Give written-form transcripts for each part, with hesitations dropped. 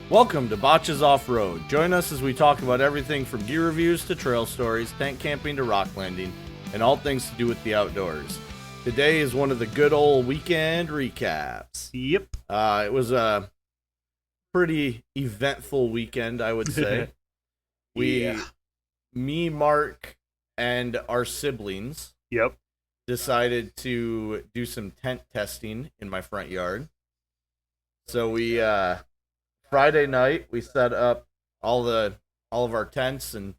Welcome to Botches Off-Road. Join us as we talk about everything from gear reviews to trail stories, tent camping to rock landing, and all things to do with the outdoors. Today is one of the good old weekend recaps. Yep. It was a pretty eventful weekend, I would say. Me, Mark, and our siblings Yep. decided to do some tent testing in my front yard. So we Friday night we set up all of our tents and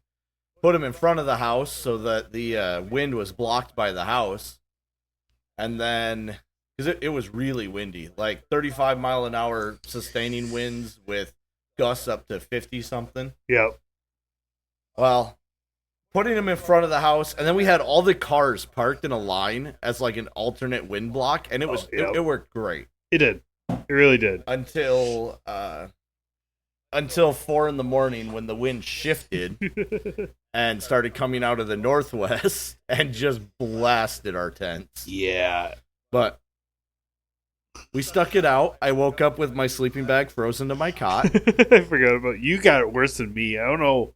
put them in front of the house so that the wind was blocked by the house. And then because it was really windy, like 35 mile an hour sustaining winds with gusts up to 50 something. Yep. Well, putting them in front of the house, and then we had all the cars parked in a line as like an alternate wind block, and it worked great. It did. It really did. Until 4 in the morning when the wind shifted and started coming out of the northwest and just blasted our tents. Yeah. But we stuck it out. I woke up with my sleeping bag frozen to my cot. I forgot about you. Got it worse than me. I don't know.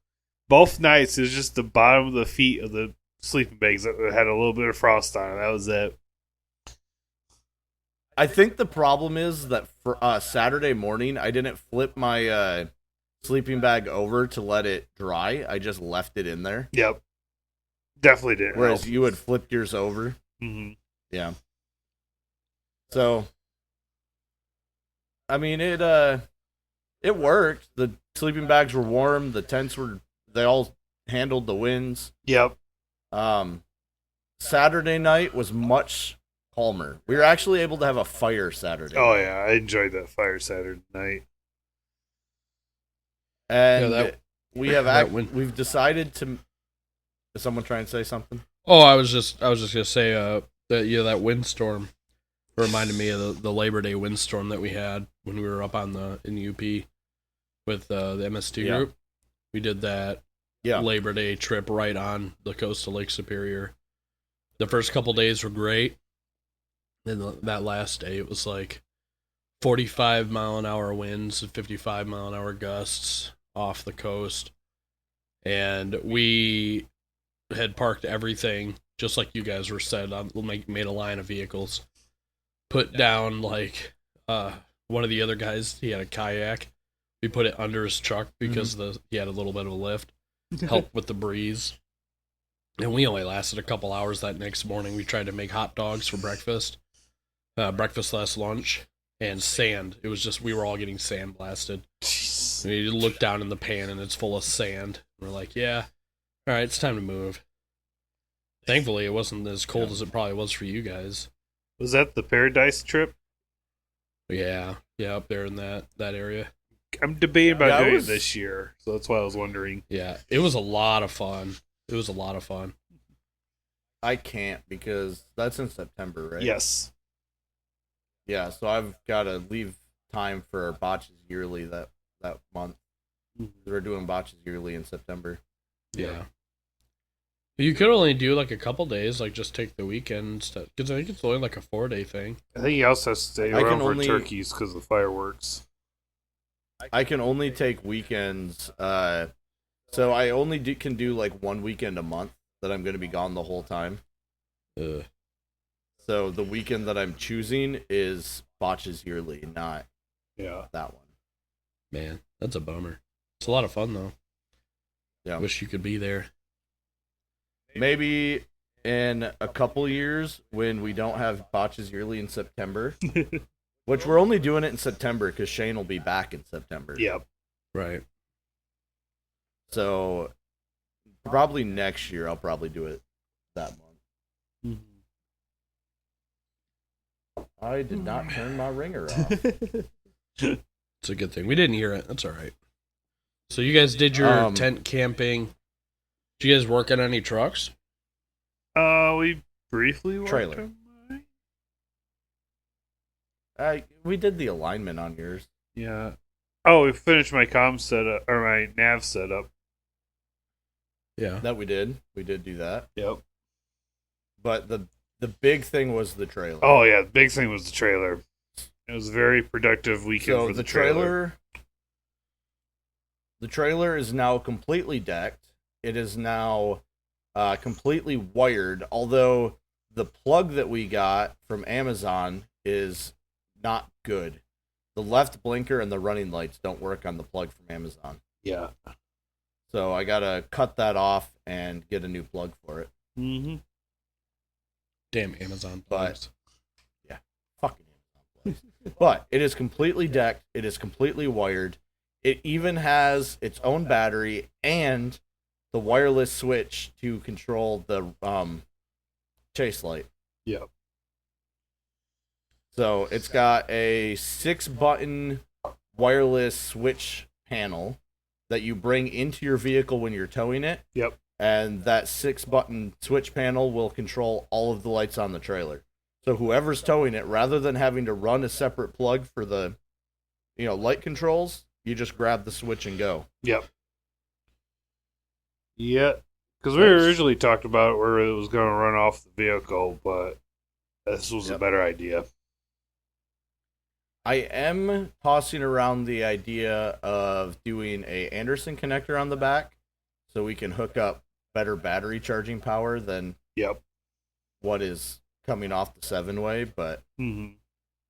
Both nights it was just the bottom of the feet of the sleeping bags that had a little bit of frost on it. That was it. I think the problem is that for Saturday morning, I didn't flip my sleeping bag over to let it dry. I just left it in there. Yep. Definitely did. Whereas you had flipped yours over. Mm-hmm. Yeah. So, I mean, it worked. The sleeping bags were warm. The tents they all handled the winds. Yep. Saturday night was much calmer. We were actually able to have a fire Saturday. Oh yeah, I enjoyed that fire Saturday night. And we've decided to. Is someone trying to say something? Oh, I was just gonna say that windstorm reminded me of the Labor Day windstorm that we had when we were up in the UP with the MS2 group. We did that Labor Day trip right on the coast of Lake Superior. The first couple days were great. Then that last day, it was like 45 mile an hour winds and 55 mile an hour gusts off the coast. And we had parked everything, just like you guys were said, made a line of vehicles. Put down, like, one of the other guys, he had a kayak. We put it under his truck because he had a little bit of a lift. Helped with the breeze. And we only lasted a couple hours that next morning. We tried to make hot dogs for breakfast. Breakfast / lunch. And sand. It was just, we were all getting sand blasted. And you look down in the pan and it's full of sand. We're like, yeah, all right, it's time to move. Thankfully, it wasn't as cold as it probably was for you guys. Was that the Paradise trip? Yeah, up there in that area. I'm debating about doing it this year, so that's why I was wondering. Yeah, it was a lot of fun. I can't because that's in September, right? Yes. Yeah, so I've got to leave time for Botches Yearly that month. We're doing Botches Yearly in September. Yeah. You could only do like a couple days, like just take the weekend stuff, because I think it's only like a 4-day thing. I think he also has to stay around for turkeys because of the fireworks. I can only take weekends. So I only can do like one weekend a month that I'm going to be gone the whole time. So the weekend that I'm choosing is Botches Yearly, not that one. Man, that's a bummer. It's a lot of fun though. Yeah. Wish you could be there. Maybe in a couple years when we don't have Botches Yearly in September, which we're only doing it in September because Shane will be back in September. Yep. Right. So probably next year I'll probably do it that month. I did not turn my ringer off. It's a good thing. We didn't hear it. That's all right. So you guys did your tent camping. Did you guys work on any trucks? We briefly worked trailer. on We did the alignment on yours. Yeah. Oh, we finished my comm setup or my nav setup. Yeah. That we did. We did do that. Yep. But the big thing was the trailer. Oh yeah, the big thing was the trailer. It was a very productive weekend for the trailer. The trailer is now completely decked. It is now completely wired, although the plug that we got from Amazon is not good. The left blinker and the running lights don't work on the plug from Amazon. Yeah. So I gotta cut that off and get a new plug for it. Mm-hmm. Damn Amazon But- plugs. Fucking Amazon plugs. But it is completely decked. It is completely wired. It even has its own battery and the wireless switch to control the chase light. Yep. So it's got a 6-button wireless switch panel that you bring into your vehicle when you're towing it. Yep. And that 6-button switch panel will control all of the lights on the trailer. So whoever's towing it, rather than having to run a separate plug for the, light controls, you just grab the switch and go. Yep. Yeah. Because we originally talked about where it was going to run off the vehicle, but this was a better idea. I am tossing around the idea of doing a Anderson connector on the back so we can hook up better battery charging power than Yep. what is coming off the 7-way, but Mm-hmm.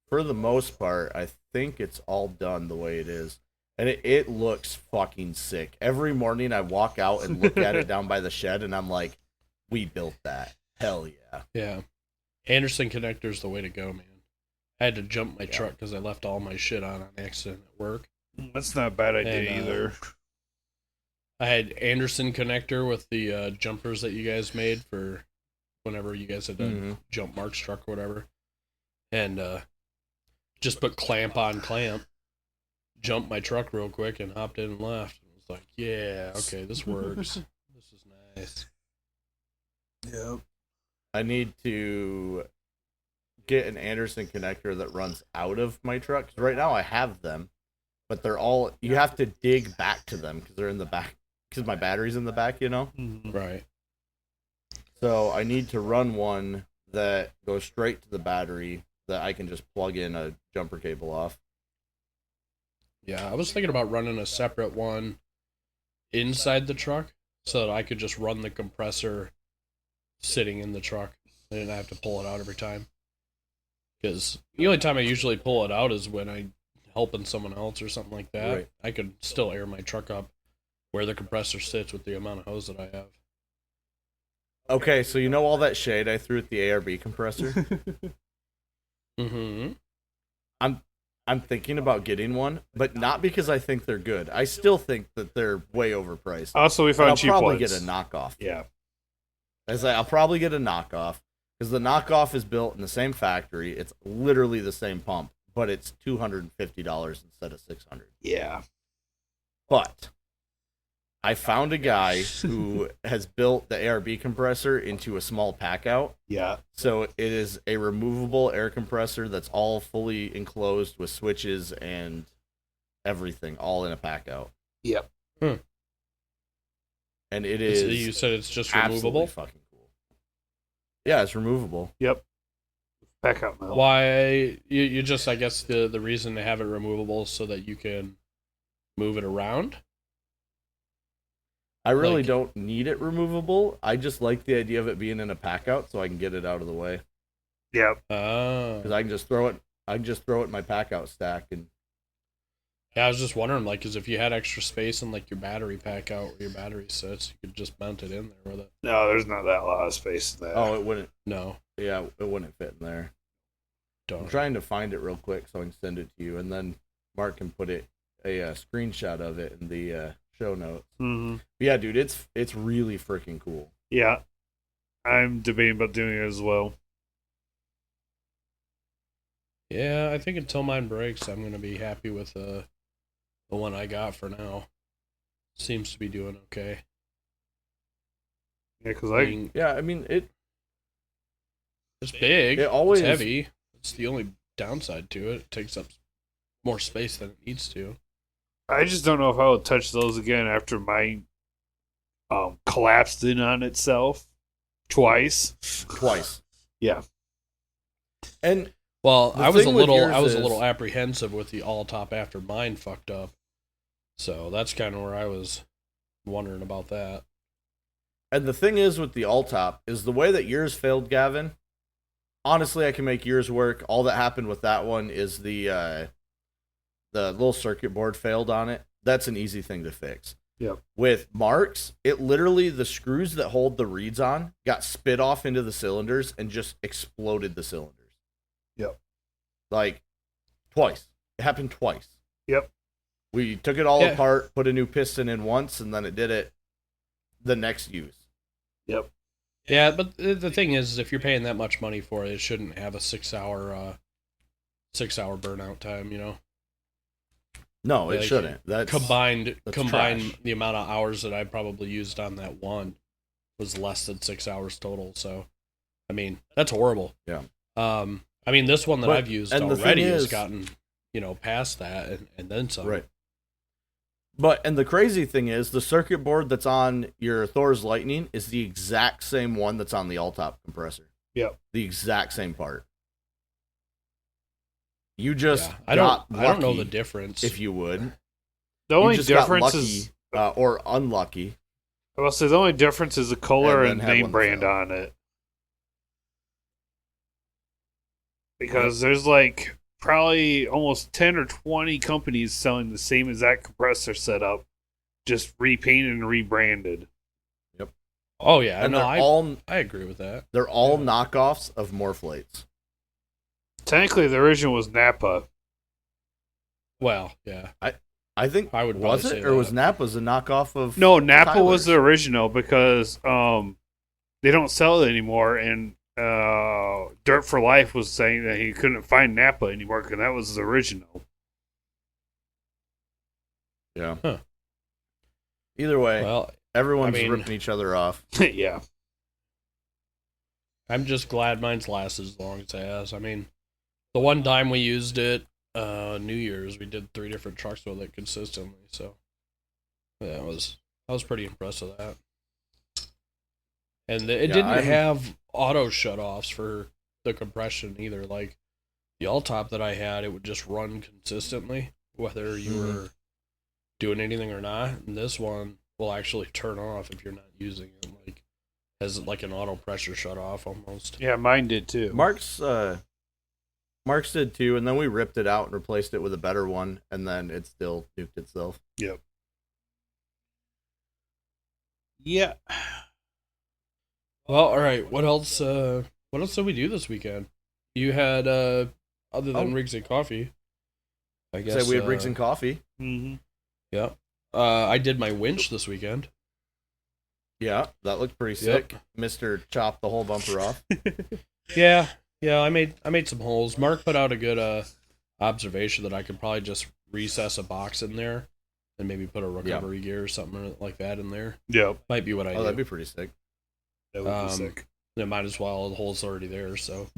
for the most part, I think it's all done the way it is. And it looks fucking sick. Every morning I walk out and look at it down by the shed and I'm like, we built that. Hell yeah. Yeah. Anderson connector's the way to go, man. I had to jump my truck because I left all my shit on accident at work. That's not a bad idea And, either. I had Anderson connector with the jumpers that you guys made for whenever you guys had to jump Mark's truck or whatever. And just put clamp on clamp, jumped my truck real quick and hopped in and left. And was like, yeah, okay, this works. This is nice. Yep. I need to get an Anderson connector that runs out of my truck. 'Cause right now I have them, but they're all, you have to dig back to them because they're in the back, because my battery's in the back, Mm-hmm. Right. So I need to run one that goes straight to the battery that I can just plug in a jumper cable off. Yeah, I was thinking about running a separate one inside the truck so that I could just run the compressor sitting in the truck. I didn't have to pull it out every time. Because the only time I usually pull it out is when I'm helping someone else or something like that. Right. I could still air my truck up where the compressor sits with the amount of hose that I have. Okay, so you know all that shade I threw at the ARB compressor? Mm-hmm. I'm thinking about getting one, but not because I think they're good. I still think that they're way overpriced. Also, we But I'll found cheap probably ones. get a knockoff. Yeah. I'll probably get a knockoff because the knockoff is built in the same factory. It's literally the same pump, but it's $250 instead of $600. Yeah. But I found a guy who has built the ARB compressor into a small pack out. Yeah. So it is a removable air compressor that's all fully enclosed with switches and everything, all in a pack out. Yep. And it So is you said it's just absolutely removable? fucking cool. Yeah, it's removable. Yep. Pack out metal. Why? You just, I guess, the reason to have it removable is so that you can move it around? I really Like- don't need it removable. I just like the idea of it being in a pack out so I can get it out of the way. Yep. Oh. Because I can just throw it in my pack out stack and Yeah, I was just wondering, like, because if you had extra space in, like, your battery pack out where your battery sits, you could just mount it in there with it. No, there's not that lot of space in that. oh, it wouldn't. No, Yeah, it wouldn't fit in there. I'm don't. trying to find it real quick so I can send it to you, and then Mark can put a screenshot of it in the show notes. Mm-hmm. But yeah, dude, it's really freaking cool. Yeah. I'm debating about doing it as well. Yeah, I think until mine breaks, I'm going to be happy with the one I got for now. Seems to be doing okay. Yeah, because I mean, Yeah, I mean it's big. it always- It's heavy. It's the only downside to it. It takes up more space than it needs to. I just don't know if I would touch those again after mine collapsed in on itself twice. twice. Yeah. And Well, The I was a thing with little yours I was a is- little apprehensive with the all top after mine fucked up. So that's kind of where I was wondering about that. And the thing is with the all-top is the way that yours failed, Gavin. Honestly, I can make yours work. All that happened with that one is the little circuit board failed on it. That's an easy thing to fix. Yep. With Mark's, it literally, the screws that hold the reeds on got spit off into the cylinders and just exploded the cylinders. Yep. Like, twice. It happened twice. Yep. We took it all apart, put a new piston in once, and then it did it the next use. Yep. Yeah, but the thing is, if you're paying that much money for it, it shouldn't have a 6-hour burnout time, you know? No, it shouldn't. That's combined trash. the amount of hours that I probably used on that one was less than 6 hours total. So, I mean, that's horrible. Yeah. I mean, this one that I've used already has gotten, past that and then some. Right. And the crazy thing is, the circuit board that's on your Thor's Lightning is the exact same one that's on the all-top compressor. Yep. The exact same part. You just I don't know the difference. if you would. The only just difference got lucky, is or unlucky. I will say the only difference is the color and And then have name one brand fail. on it. Because there's like probably almost 10 or 20 companies selling the same exact compressor setup, just repainted and rebranded. Oh yeah, And no, they're I agree with that. they're all knockoffs of Morphlates. Technically, the original was Napa. Well, yeah. I think I would was probably it say or was that. Napa's a knockoff of No, Napa was the Tyler's? original because they don't sell it anymore, and Dirt for Life was saying that he couldn't find Napa anymore because that was the original. Yeah. Huh. Either way, Well, everyone's I mean- ripping each other off. Yeah. I'm just glad mine's lasted as long as it has. I mean, the one time we used it, New Year's, we did 3 different trucks with it consistently. So, yeah, I was pretty impressed with that. And it didn't have auto shutoffs for the compression either. Like the all top that I had, it would just run consistently, whether you were doing anything or not. And this one will actually turn off if you're not using it. Like has like an auto pressure shut off almost. Yeah, mine did too. Mark's did too, and then we ripped it out and replaced it with a better one, and then it still nuked itself. Yep. Yeah. Well, all right. What else? What else did we do this weekend? You had other than Rigs and Coffee. I guess So we had Rigs and Coffee. Mm-hmm. Yeah. I did my winch this weekend. Yeah, that looked pretty sick. Mister chopped the whole bumper off. Yeah. I made some holes. Mark put out a good observation that I could probably just recess a box in there and maybe put a recovery gear or something like that in there. Yep. Might be what I do. That'd be pretty sick. That would be sick. It might as well. The hole's already there, so.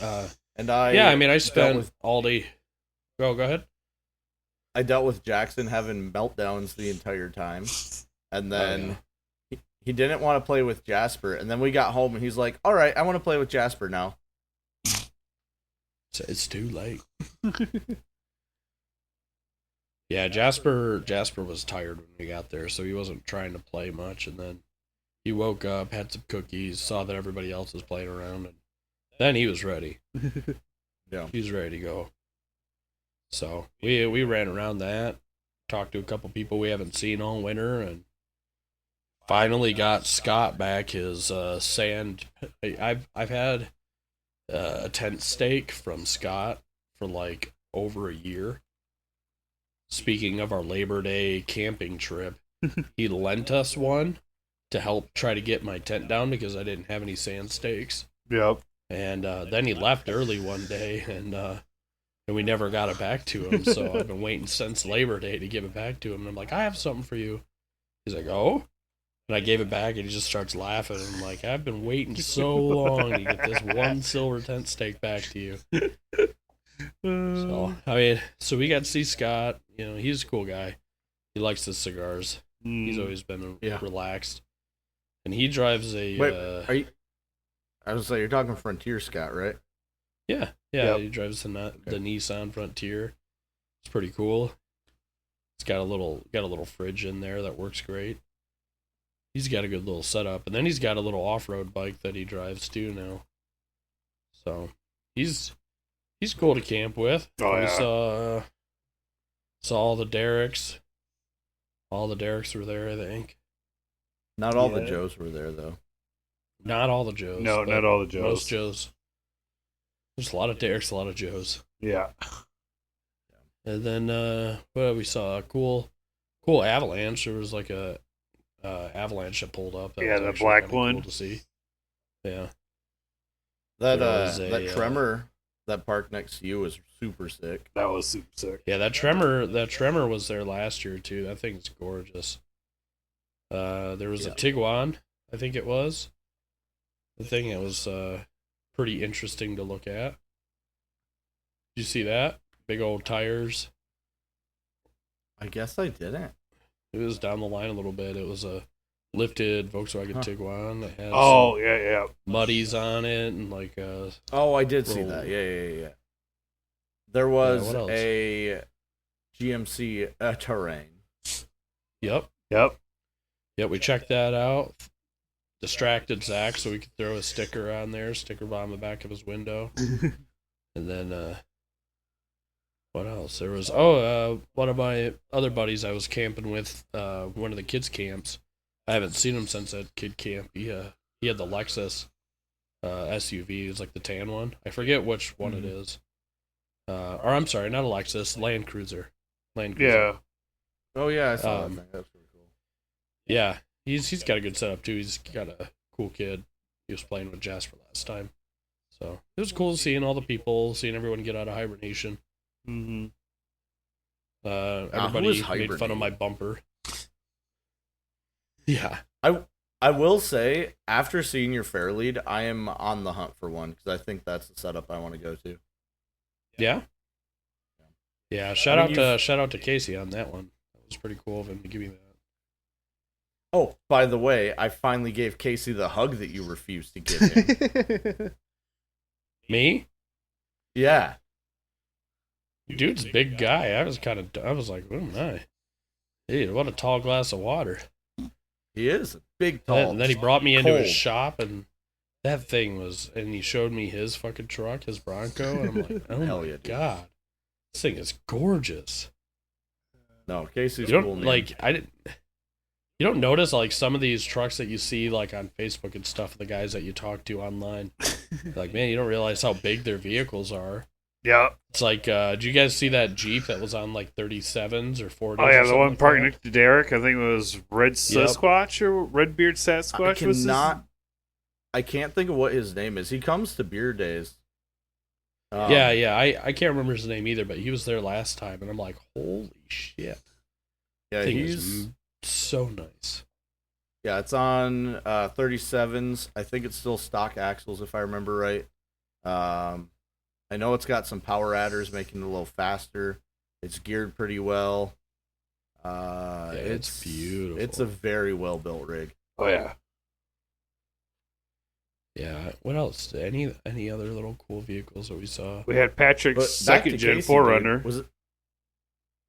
And I I spent all day. Oh, go ahead. I dealt with Jackson having meltdowns the entire time, and then he didn't want to play with Jasper, and then we got home and he's like, "All right, I want to play with Jasper now." So it's too late. Yeah, Jasper was tired when we got there, so he wasn't trying to play much, and then he woke up, had some cookies, saw that everybody else was playing around, and then he was ready. Yeah. He was ready to go. So we ran around that, talked to a couple people we haven't seen all winter, and finally got Scott back his sand. I've had a tent stake from Scott for like over a year. Speaking of our Labor Day camping trip, he lent us one to help try to get my tent down because I didn't have any sand stakes. Yep. And then he left early one day, and we never got it back to him. So I've been waiting since Labor Day to give it back to him. And I'm like, I have something for you. He's like, oh? And I gave it back, and he just starts laughing. And I'm like, I've been waiting so long to get this one silver tent stake back to you. So, I mean, so we got to see Scott. You know, he's a cool guy. He likes his cigars. He's always been relaxed. And he drives a... Wait, are you... I was like, you're talking Frontier Scott, right? Yeah, Yep. he drives the Nissan Frontier. It's pretty cool. It's got a little fridge in there that works great. He's got a good little setup, and then he's got a little off-road bike that he drives too now. So he's cool to camp with. Oh, We yeah. saw all the Derricks. All the Derricks were there, I think. Not all the Yeah. Joes were there though. Not all the Joes. No, but not all the Joes. Most Joes. There's a lot of Derricks, a lot of Joes. Yeah. And then we saw a cool avalanche. There was like a avalanche that pulled up. That Yeah, was the actually black kinda one. Cool to see. Yeah. That There was that a, Tremor that park next to you was super sick. That was super sick. Yeah, that tremor was there last year too. That thing's gorgeous. There was a Yeah. Tiguan, I think it was. The thing it was pretty interesting to look at. Did you see that? Big old tires. I guess I didn't. It was down the line a little bit. It was a lifted Volkswagen Huh. Tiguan that had Oh, some yeah. muddies on it and like Oh, I did see Roll. that. Yeah. There was what else? a GMC Terrain. yep. Yep, we checked that out. Distracted Zach so we could throw a sticker on there, sticker on the back of his window. And then what else? There was one of my other buddies I was camping with, one of the kids' camps. I haven't seen him since that kid camp. He had the Lexus SUV. It was like the tan one. I forget which one it is. Or I'm sorry, not a Lexus, Land Cruiser. Yeah. Oh yeah, I saw Um, that thing. That's pretty cool. Yeah, he's got a good setup too. He's got a cool kid. He was playing with Jasper last time, so it was cool seeing all the people, seeing everyone get out of hibernation. Mm-hmm. who Everybody is made fun of my hibernating? bumper. Yeah, I will say, after seeing your fair lead, I am on the hunt for one because I think that's the setup I want to go to. yeah. Shout I mean, out to Casey on that one. That was pretty cool of him to give me that. Oh, by the way, I finally gave Casey the hug that you refused to give him. Me, Yeah. dude's a big guy. I was like, oh my, hey, what a tall glass of water. He is a big, tall. And then he brought me into his cold. shop, and that thing was, and he showed me his fucking truck, his Bronco, and I'm like, oh Hell my yeah, dude. god, this thing is gorgeous. No, Casey's You don't cool. like, I didn't. You don't notice like some of these trucks that you see like on Facebook and stuff, the guys that you talk to online. Like, man, you don't realize how big their vehicles are. Yeah. It's like, did you guys see that Jeep that was on like 37s or 40s? Oh, or yeah, the something one like parked that? next to Derek, I think it was Red Sasquatch or Redbeard Sasquatch. I was his- cannot. I can't think of what his name is. He comes to beer days. Yeah, I can't remember his name either, but he was there last time, and I'm like, holy shit. Yeah, Thing he's is so nice. yeah. It's on 37s. I think it's still stock axles if I remember right. I know it's got some power adders making it a little faster. It's geared pretty well. It's beautiful. It's a very well built rig. Oh, yeah. Yeah. What else? Any other little cool vehicles that we saw? We had Patrick's But back to second gen Casey, Forerunner. dude.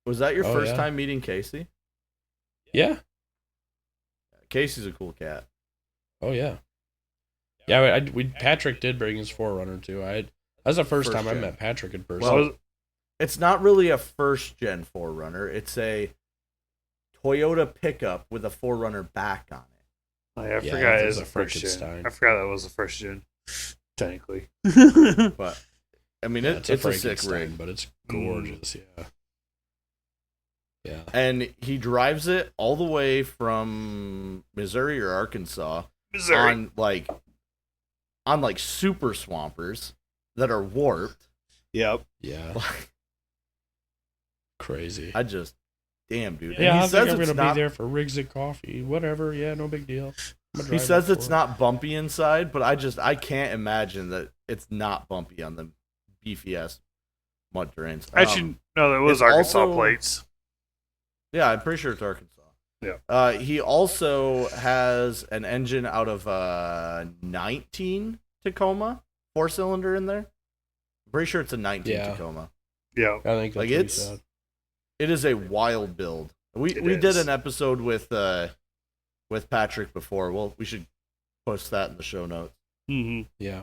Was that your Oh, first yeah. time meeting Casey? Yeah. Casey's a cool cat. Oh yeah. Yeah. Patrick did bring his Forerunner too. That's the first First time I gen. met Patrick in person. Well, it's not really a first gen Forerunner. It's a Toyota pickup with a Forerunner back on it. Oh, yeah, I Yeah, forgot that it was was a a first Frankenstein. gen. I forgot that was the first gen, technically. But I mean, Yeah, it's a sick Frankenstein, rig. but it's gorgeous. Yeah. Yeah. And he drives it all the way from Missouri or Arkansas Missouri. on like super swampers that are warped. Yep. Yeah. Crazy. I just, damn, dude. And Yeah, I he think says I'm it's gonna not. be there for Rigs and Coffee. Whatever. Yeah, no big deal. He says it's not bumpy inside, but I can't imagine that it's not bumpy on the beefy ass mud terrains. Actually, no, that was it's Arkansas also- plates. Yeah, I'm pretty sure it's Arkansas. Yeah. He also has an engine out of 19 Tacoma, 4-cylinder in there. I'm pretty sure it's a 19 Yeah. Tacoma. Yeah. I think that's Like, what he it's- said. it is a wild build. We did an episode with Patrick before. Well, we should post that in the show notes. Mm-hmm. Yeah.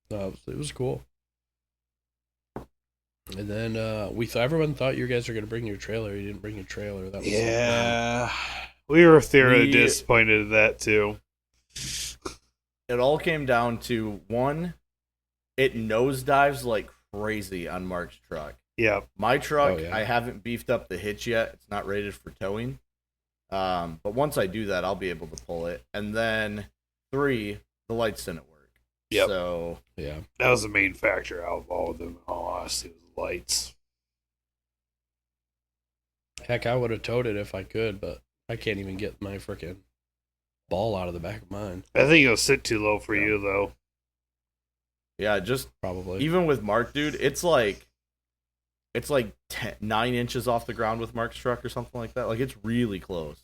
It was cool. And then everyone thought you guys were going to bring your trailer. You didn't bring your trailer. That was Yeah. We were thoroughly disappointed at that, too. It all came down to, one, it nosedives like crazy on Mark's truck. Yeah. My truck, Oh, yeah. I haven't beefed up the hitch yet. It's not rated for towing. But once I do that, I'll be able to pull it. And then, 3, the lights didn't work. Yep. So, yeah. That was the main factor out of all of them, in all honesty, was the lights. Heck, I would have towed it if I could, but I can't even get my freaking ball out of the back of mine. I think it'll sit too low for you, though. yeah, just Probably. even with Mark, dude, it's like 9 inches off the ground with Mark's truck or something like that. Like, it's really close.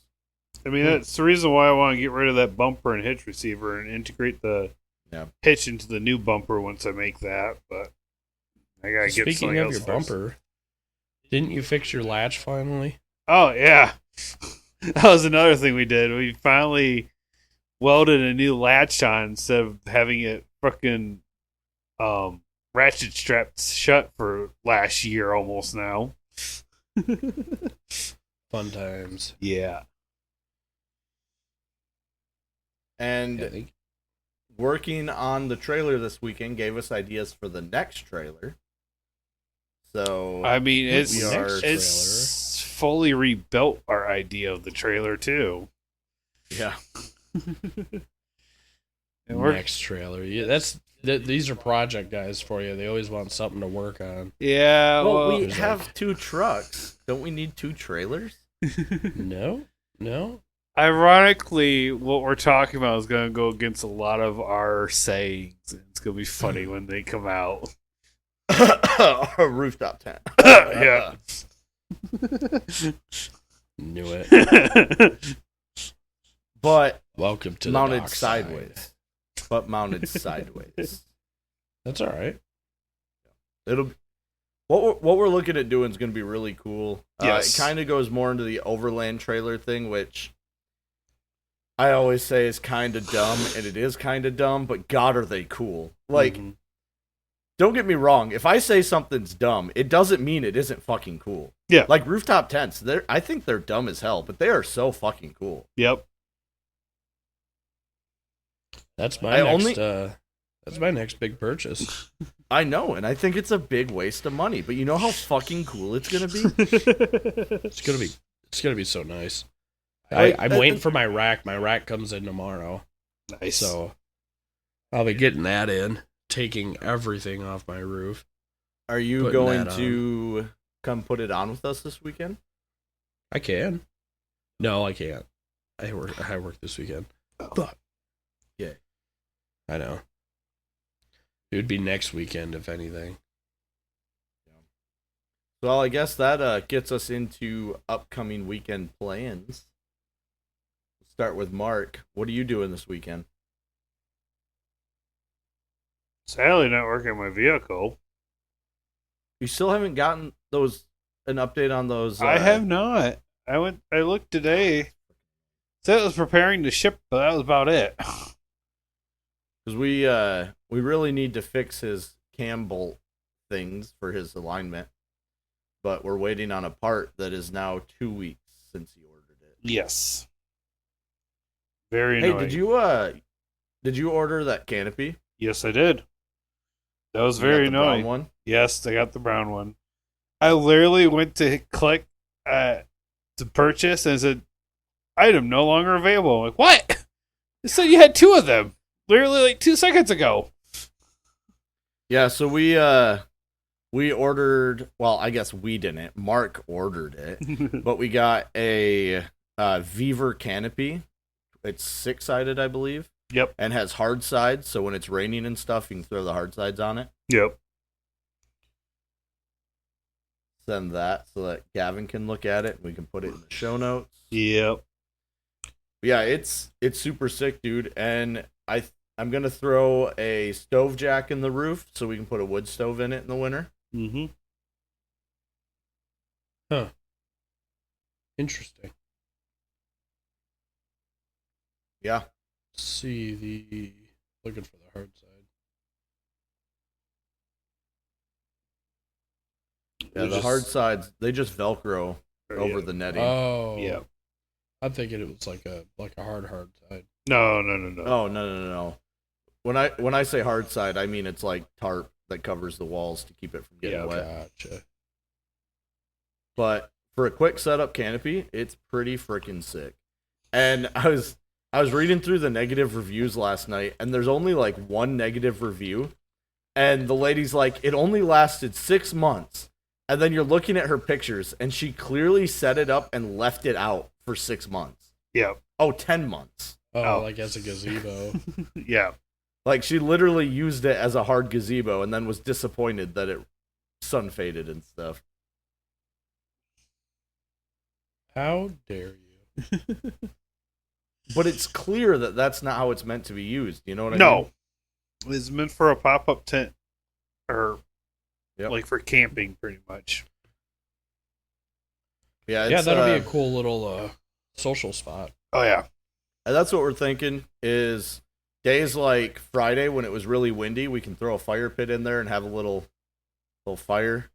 I mean, that's the reason why I want to get rid of that bumper and hitch receiver and integrate the hitch into the new bumper once I make that. But I gotta get Speaking something of else your first. bumper, didn't you fix your latch finally? Oh yeah, that was another thing we did. We finally welded a new latch on instead of having it fucking ratchet strapped shut for last year almost now. Fun times. Yeah. And Yeah, I think working on the trailer this weekend gave us ideas for the next trailer. So, I mean, We are- it's fully rebuilt our idea of the trailer too. yeah. And we're, next trailer. Yeah, these are project guys for you. They always want something to work on. yeah, Well, we there's have 2 trucks. Don't we need 2 trailers? No. ironically, what we're talking about is going to go against a lot of our sayings. It's going to be funny when they come out. A rooftop tent. Yeah. Knew it. But Welcome to the mounted dark side. sideways. But mounted sideways. That's all right. It'll be, what we're looking at doing is going to be really cool. Yes. It kind of goes more into the overland trailer thing, which I always say is kind of dumb, and it is kind of dumb, but God, are they cool. Like, Mhm. don't get me wrong. If I say something's dumb, it doesn't mean it isn't fucking cool. Yeah. Like rooftop tents, I think they're dumb as hell, but they are so fucking cool. Yep. That's my I next. That's my next big purchase. I know, and I think it's a big waste of money, but you know how fucking cool it's gonna be? It's gonna be so nice. Like, I'm waiting for my rack. My rack comes in tomorrow, Nice. so I'll be getting that in, taking everything off my roof. Are you Putting going that to come put it on with us this weekend? I can. No, I can't. I work this weekend. Fuck. Yeah. I know. It would be next weekend, if anything. Well, I guess that gets us into upcoming weekend plans. We'll start with Mark. What are you doing this weekend? Sadly, not working on my vehicle. You still haven't gotten an update on those. I have not. I looked today. Said it was preparing to ship, but that was about it. Because we really need to fix his cam bolt things for his alignment, but we're waiting on a part that is now 2 weeks since he ordered it. Yes. Very Hey, annoying. did you order that canopy? Yes, I did. That was You got very the brown annoying. one. Yes, I got the brown one. I literally went to click to purchase and it said, item no longer available. I'm like, what? It said you had 2 of them. Literally like 2 seconds ago. Yeah, so we ordered. Well, I guess we didn't. Mark ordered it, but we got a Beaver canopy. It's 6-sided, I believe. Yep. And has hard sides, so when it's raining and stuff, you can throw the hard sides on it. Yep. Send that so that Gavin can look at it and we can put it in the show notes. Yep. Yeah, it's super sick, dude. And I'm gonna throw a stove jack in the roof so we can put a wood stove in it in the winter. Mm-hmm. Huh. Interesting. Yeah. Let's see looking for the hard side. Yeah, the hard sides, they just Velcro over the netting. Oh, Yeah. I'm thinking it was like a hard side. No. Oh, no. When I say hard side, I mean it's like tarp that covers the walls to keep it from getting wet. Gotcha. But for a quick setup canopy, it's pretty freaking sick. And I was reading through the negative reviews last night, and there's only like one negative review, and the lady's like, it only lasted 6 months. And then you're looking at her pictures, and she clearly set it up and left it out for 6 months. Yeah. Oh, 10 months. Oh, like as a gazebo. Yeah. Like, she literally used it as a hard gazebo and then was disappointed that it sun faded and stuff. How dare you? But it's clear that that's not how it's meant to be used. You know what I mean? No. It's meant for a pop-up tent. Or, Yep. like, for camping, pretty much. Yeah, Yeah, that'll be a cool little social spot. Oh, yeah. And that's what we're thinking is days like Friday when it was really windy, we can throw a fire pit in there and have a little fire.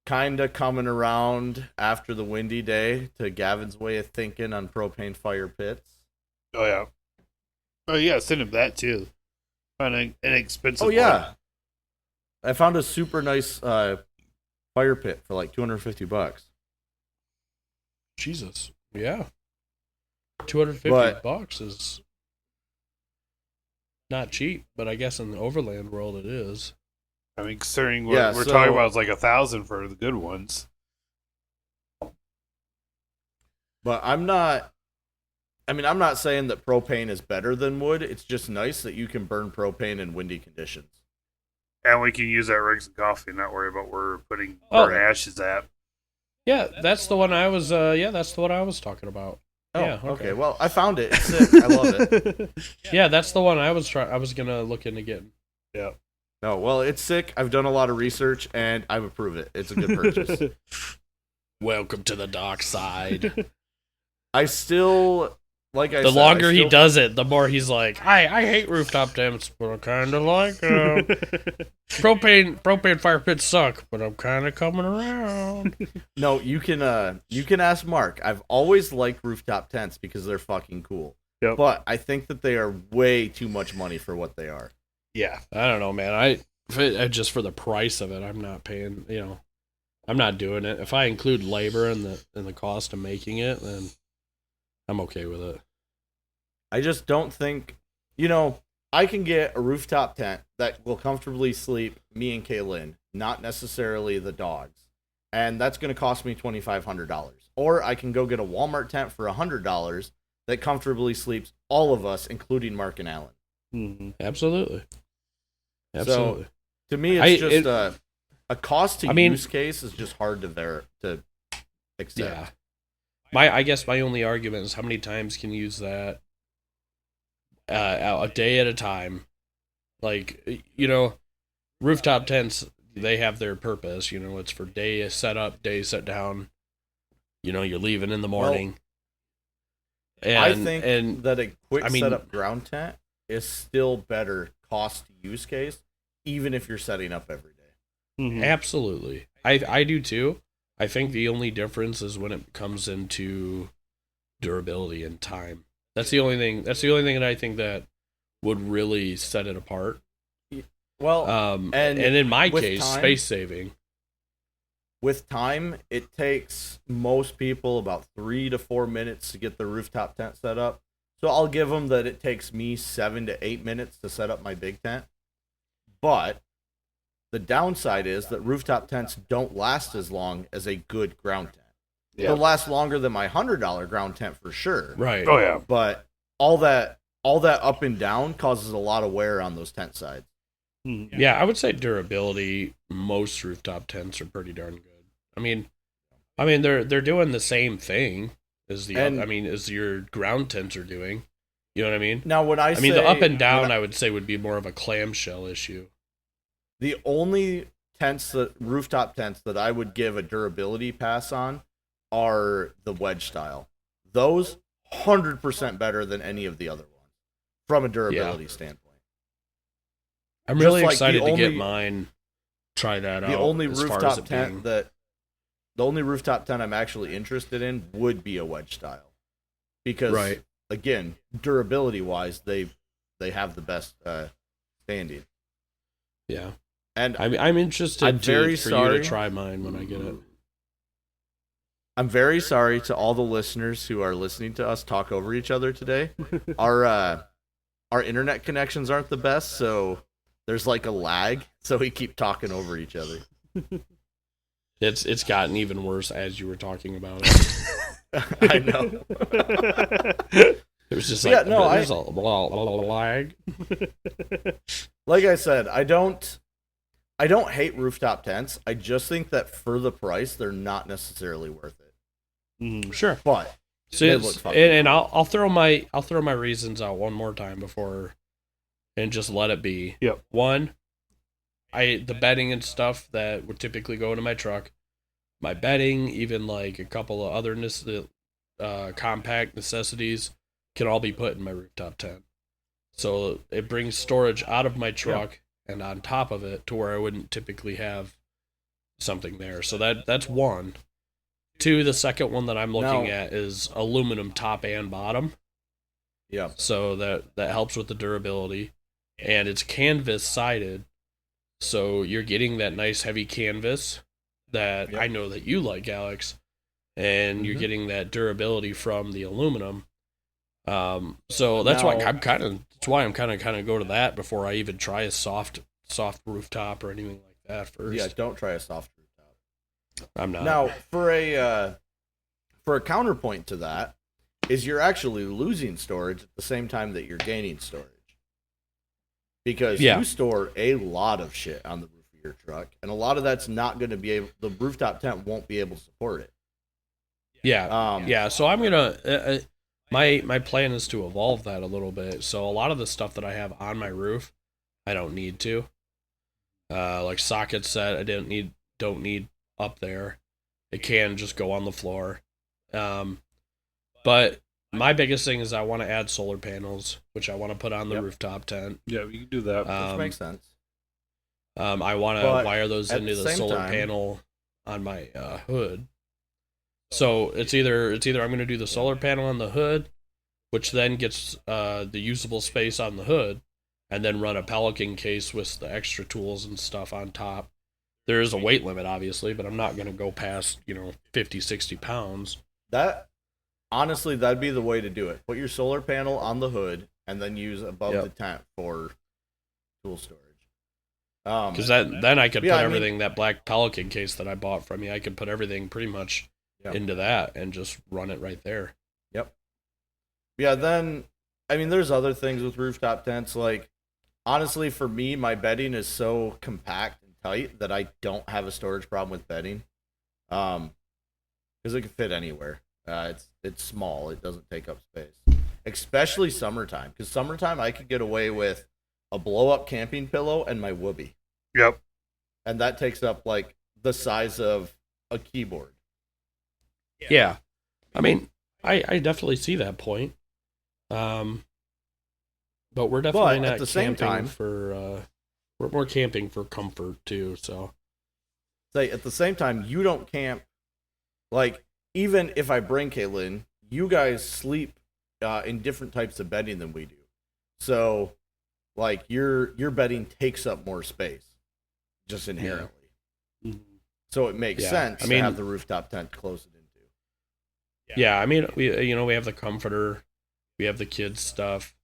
Kind of coming around after the windy day to Gavin's way of thinking on propane fire pits. Oh, yeah. Oh, yeah, send him that, too. Find an inexpensive Oh, yeah. one. I found a super nice fire pit for like $250. Jesus. Yeah. $250 But- is not cheap, but I guess in the overland world it is. I mean, considering what Yeah, we're so- talking about is like $1,000 for the good ones. But I'm not saying that propane is better than wood. It's just nice that you can burn propane in windy conditions. And we can use that rigs and coffee and not worry about where we're putting Oh. our ashes at. Yeah, that's the one I was that's the one I was talking about. Oh, Yeah, okay. okay. Well, I found it. It's sick. I love it. Yeah, that's the one I was going to look into getting. Yeah. No, well, it's sick. I've done a lot of research, and I approve it. It's a good purchase. Welcome to the dark side. I still, like I The said, longer he does it, the more he's like, I hate rooftop tents, but I kind of like them. propane fire pits suck, but I'm kind of coming around. No, you can ask Mark. I've always liked rooftop tents because they're fucking cool. Yep. But I think that they are way too much money for what they are. Yeah. I don't know, man. Just for the price of it, I'm not paying. I'm not doing it. If I include labor and the cost of making it, then I'm okay with it. I just don't think, I can get a rooftop tent that will comfortably sleep me and Kaylin, not necessarily the dogs. And that's going to cost me $2,500. Or I can go get a Walmart tent for $100 that comfortably sleeps all of us, including Mark and Alan. Mm-hmm. Absolutely. So, to me, it's just a cost to use case is just hard to accept. Yeah. I guess my only argument is how many times can you use that a day at a time. Like, rooftop tents, they have their purpose. It's for day set up, day set down. You're leaving in the morning. I think that a quick setup ground tent is still better cost to use case, even if you're setting up every day. Mm-hmm. Absolutely. I do too. I think the only difference is when it comes into durability and time. That's the only thing that I think that would really set it apart. Well, and in my case, time, space saving. With time, it takes most people about 3 to 4 minutes to get the rooftop tent set up. So I'll give them that it takes me 7 to 8 minutes to set up my big tent. But the downside is that rooftop tents don't last as long as a good ground tent. Yeah. They'll last longer than my $100 ground tent for sure. Right. Oh, yeah. But all that up and down causes a lot of wear on those tent sides. Yeah, I would say durability. Most rooftop tents are pretty darn good. I mean, they're doing the same thing as as your ground tents are doing. You know what I mean? Now, when I the up and down, I would say would be more of a clamshell issue. The only rooftop tents that I would give a durability pass on are the wedge style. Those 100% better than any of the other ones from a durability standpoint. I'm Just really like excited the to get only- mine. Try that out. The only as far as rooftop it tent being- that the only rooftop tent I'm actually interested in would be a wedge style, because Right. again, durability wise, they have the best standing. Yeah, And I'm interested I'm very for you sorry. to try mine when I get it. I'm very sorry to all the listeners who are listening to us talk over each other today. Our internet connections aren't the best, so there's like a lag, so we keep talking over each other. It's gotten even worse as you were talking about it. I know. It was just Yeah, like no, there's a lag. Like I said, I don't hate rooftop tents. I just think that for the price, they're not necessarily worth it. Sure. But So they it's- look fucking and I'll throw my reasons out one more time before, and just let it be. Yep. One, the bedding and stuff that would typically go into my truck, my bedding, even like a couple of other compact necessities, can all be put in my rooftop tent. So it brings storage out of my truck and on top of it to where I wouldn't typically have something there. So that's one. Two, the second one that I'm looking Now- at is aluminum top and bottom. yeah, So that helps with the durability. And it's canvas sided. So you're getting that nice heavy canvas that Yep. I know that you like, Alex. And you're Mhm. getting that durability from the aluminum. So that's why Now- I'm kind of go to that before I even try a soft rooftop or anything like that first. yeah. Don't try a soft rooftop. I'm not. Now, for a counterpoint to that, is you're actually losing storage at the same time that you're gaining storage, because Yeah. you store a lot of shit on the roof of your truck, and a lot of that's not going to be able. The rooftop tent won't be able to support it. Yeah. Yeah, so I'm gonna my plan is to evolve that a little bit. So a lot of the stuff that I have on my roof, I don't need to. Like socket set, I don't need up there. It can just go on the floor. But my biggest thing is I want to add solar panels, which I want to put on the Yep. rooftop tent. Yeah, you can do that. Which makes sense. I want to But wire those at into the the same solar time- panel on my hood. So it's either I'm going to do the solar panel on the hood, which then gets the usable space on the hood, and then run a Pelican case with the extra tools and stuff on top. There is a weight limit, obviously, but I'm not going to go past 50, 60 pounds. That honestly, that'd be the way to do it. Put your solar panel on the hood, and then use above Yep. the tent for tool storage. Because then I could Yeah, put I mean- everything, that black Pelican case that I bought from you, I could put everything pretty much Yep. into that and just run it right there. Yeah, then, I mean, there's other things with rooftop tents. Like, honestly, for me, my bedding is so compact and tight that I don't have a storage problem with bedding. Because it can fit anywhere. It's small. It doesn't take up space. Especially summertime. Because summertime, I could get away with a blow-up camping pillow and my whoopee. Yep. And that takes up, like, the size of a keyboard. Yeah. I mean, I definitely see that point. But we're definitely But not at the same camping time- for we're more camping for comfort too, so Say, at the same time, you don't camp. Like, even if I bring Caitlin, you guys sleep in different types of bedding than we do. So, like, your bedding takes up more space, just inherently. So it makes Yeah, sense I mean- to have the rooftop tent close it into. yeah, I mean we have the comforter, we have the kids stuff.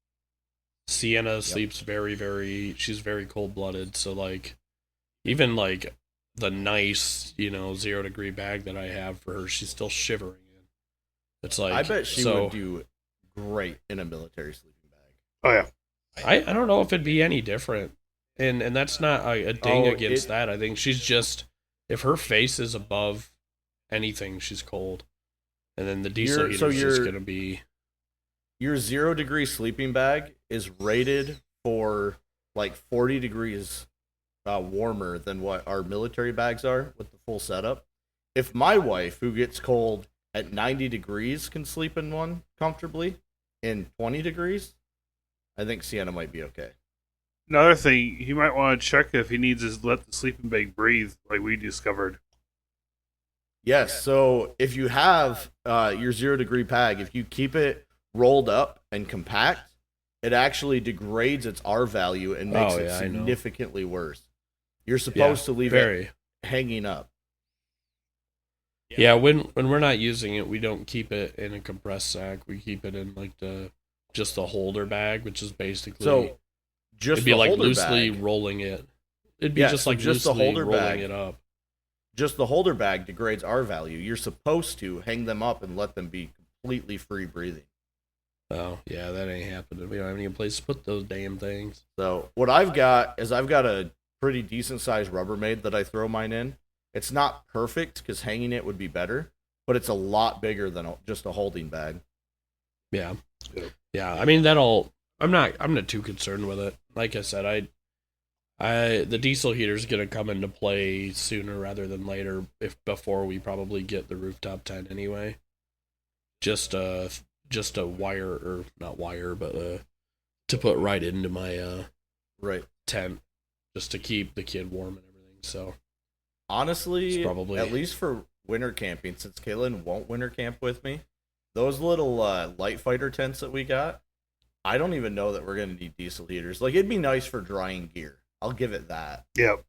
Sienna sleeps she's very cold blooded, so like even like the nice, 0-degree bag that I have for her, she's still shivering in. It's like I bet she so, would do great in a military sleeping bag. Oh yeah. I don't know if it'd be any different. And that's not a ding Oh, against that. I think she's just, if her face is above anything, she's cold. And then the diesel heater is just going to be... Your 0-degree sleeping bag is rated for like 40 degrees warmer than what our military bags are with the full setup. If my wife, who gets cold at 90 degrees, can sleep in one comfortably in 20 degrees, I think Sienna might be okay. Another thing, he might want to check if he needs to let the sleeping bag breathe, like we discovered. Yes, so if you have your 0 degree bag, if you keep it rolled up and compact, it actually degrades its R value and makes it significantly worse. You're supposed to leave it hanging up. Yeah, when we're not using it, we don't keep it in a compressed sack. We keep it in like just the holder bag, which is basically it'd be like loosely rolling it. It'd be just like just loosely the holder rolling bag. It up. Just the holder bag degrades R value. You're supposed to hang them up and let them be completely free breathing. Oh, yeah, that ain't happening. We don't have any place to put those damn things. So what I've got is I've got a pretty decent sized Rubbermaid that I throw mine in. It's not perfect because hanging it would be better, but it's a lot bigger than just a holding bag. Yeah. Yeah, I mean, I'm not too concerned with it. Like I said, the diesel heater's going to come into play sooner rather than later before we probably get the rooftop tent anyway. Just a wire, or not wire, but to put right into my tent just to keep the kid warm and everything. So honestly, probably at least for winter camping, since Kaylin won't winter camp with me, those little light fighter tents that we got, I don't even know that we're going to need diesel heaters. Like, it'd be nice for drying gear. I'll give it that. Yep.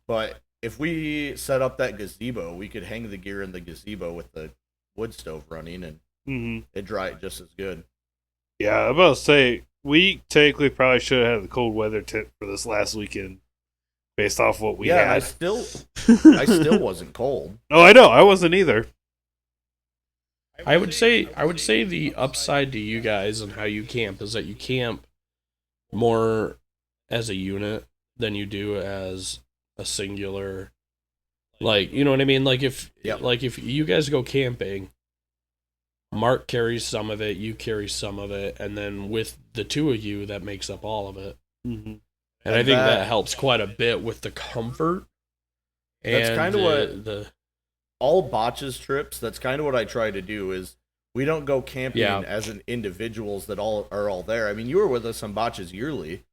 But if we set up that gazebo, we could hang the gear in the gazebo with the wood stove running, and it'd dry it just as good. Yeah, I'm about to say, we technically probably should have had the cold weather tent for this last weekend, based off what we had. Yeah, I still wasn't cold. Oh, I know. I wasn't either. I would say the upside to you guys and how you camp is that you camp more as a unit than you do as a singular. Like, you know what I mean? Like if you guys go camping, Mark carries some of it, you carry some of it, and then with the two of you, that makes up all of it. Mm-hmm. And I think that helps quite a bit with the comfort. That's kind of what all Botches trips, that's kind of what I try to do, is we don't go camping as an individuals that are all there. I mean, you were with us on Botches yearly.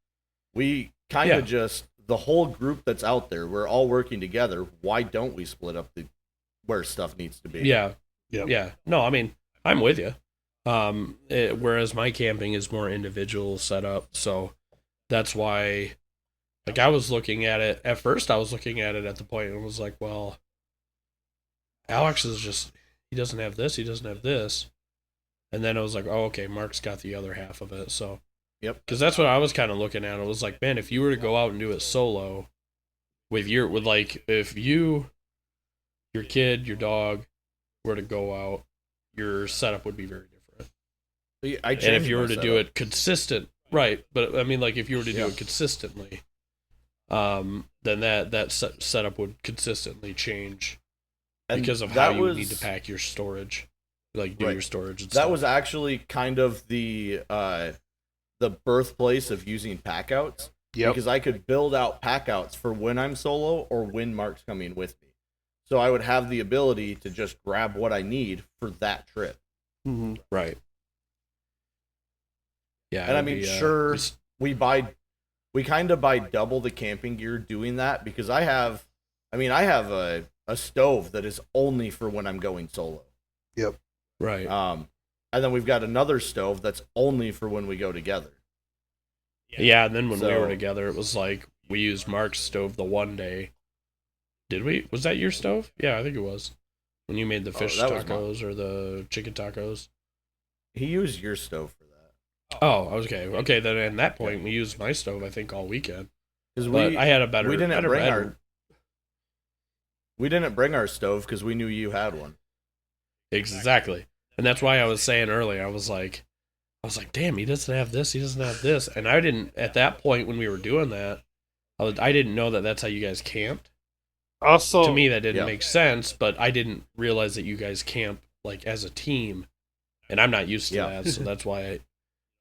We kind of just, the whole group that's out there, we're all working together. Why don't we split up where stuff needs to be? Yeah. No, I mean, I'm with you. Whereas my camping is more individual setup, so that's why, like, I was looking at it, at first I was looking at it at the point and was like, well, Alex is just, he doesn't have this, he doesn't have this. And then I was like, oh, okay, Mark's got the other half of it, so. Yep. Because that's what I was kind of looking at. It was like, man, if you were to go out and do it solo, if you, your kid, your dog were to go out, your setup would be very different. And if you were to do it consistent, right, but I mean, like, if you were to do it consistently, then that setup would consistently change. And because of how you need to pack your storage, like do your storage and stuff. That was actually kind of the birthplace of using packouts. Yep. Because I could build out packouts for when I'm solo or when Mark's coming with me. So I would have the ability to just grab what I need for that trip. Mm-hmm. Right. Yeah. And I mean, we kind of buy double the camping gear doing that, because I have a stove that is only for when I'm going solo. Yep. Right. And then we've got another stove that's only for when we go together. Yeah, and then when we were together, it was like we used Mark's stove the one day. Did we? Was that your stove? Yeah, I think it was. When you made the fish tacos or the chicken tacos. He used your stove for that. Oh, okay. Okay, then at that point, we used my stove, I think, all weekend. Because I had a better... We didn't bring our stove because we knew you had one. Exactly. And that's why I was saying earlier, I was like, damn, he doesn't have this, he doesn't have this. And I didn't, at that point when we were doing that, I didn't know that that's how you guys camped. Also, to me, that didn't make sense, but I didn't realize that you guys camp, like, as a team. And I'm not used to that, so that's why,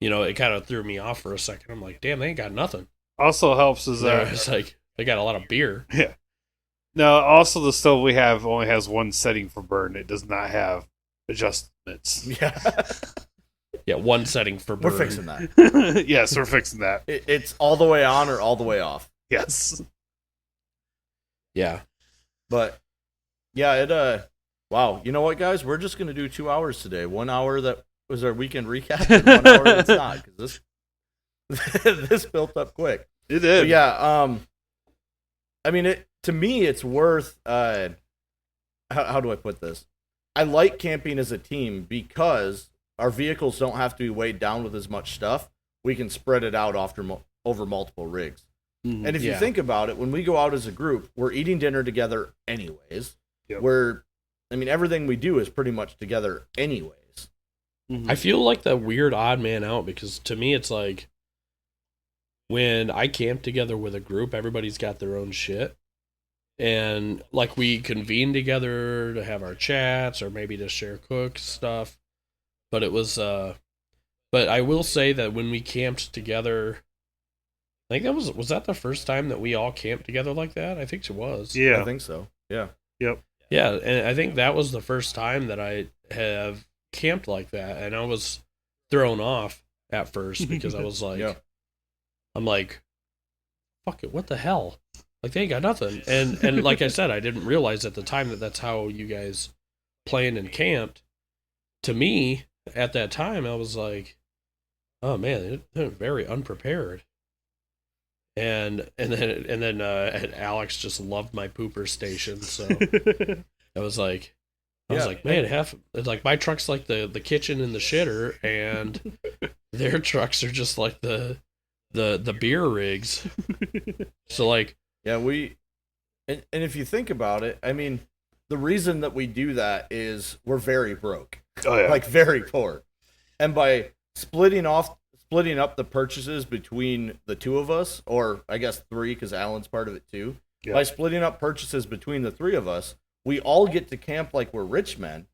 it kind of threw me off for a second. I'm like, damn, they ain't got nothing. Also helps is that it's like, They got a lot of beer. Yeah. No, also the stove we have only has one setting for burn. It does not have adjustments. Yeah, Yeah, one setting for we're burn. fixing that. Yes, we're fixing that. It's all the way on or all the way off. Yes. Yeah. But yeah, wow. You know what, guys? We're just gonna do 2 hours today. 1 hour that was our weekend recap, and 1 hour that's not, because this built up quick. It But did. yeah, I mean, to me, it's worth. How do I put this? I like camping as a team because our vehicles don't have to be weighed down with as much stuff. We can spread it out over multiple rigs. Mhm. And if you Yeah. think about it, when we go out as a group, we're eating dinner together anyways. Yep. Everything we do is pretty much together anyways. Mhm. I feel like the weird odd man out because to me it's like when I camp together with a group, everybody's got their own shit. And like we convene together to have our chats or maybe to share cook stuff. But it was but I will say that when we camped together, I think that was that the first time that we all camped together like that? I think it was. I Yeah. think so. Yeah. Yeah, and I think that was the first time that I have camped like that, and I was thrown off at first because I was like, Yeah. I'm like, fuck it, what the hell? Like they ain't got nothing, and like I said, I didn't realize at the time that that's how you guys planned and camped. To me, at that time, I was like, oh man, they're very unprepared. And then Alex just loved my pooper station, so. I was like, Yeah. man, it's like my truck's like the kitchen and the shitter, and their trucks are just like the beer rigs. So like, Yeah, and if you think about it, I mean, the reason that we do that is we're very broke. Oh yeah. Like very poor. And by splitting up the purchases between the two of us, or I guess three, because Alan's part of it too. Yeah. By splitting up purchases between the three of us, we all get to camp like we're rich men,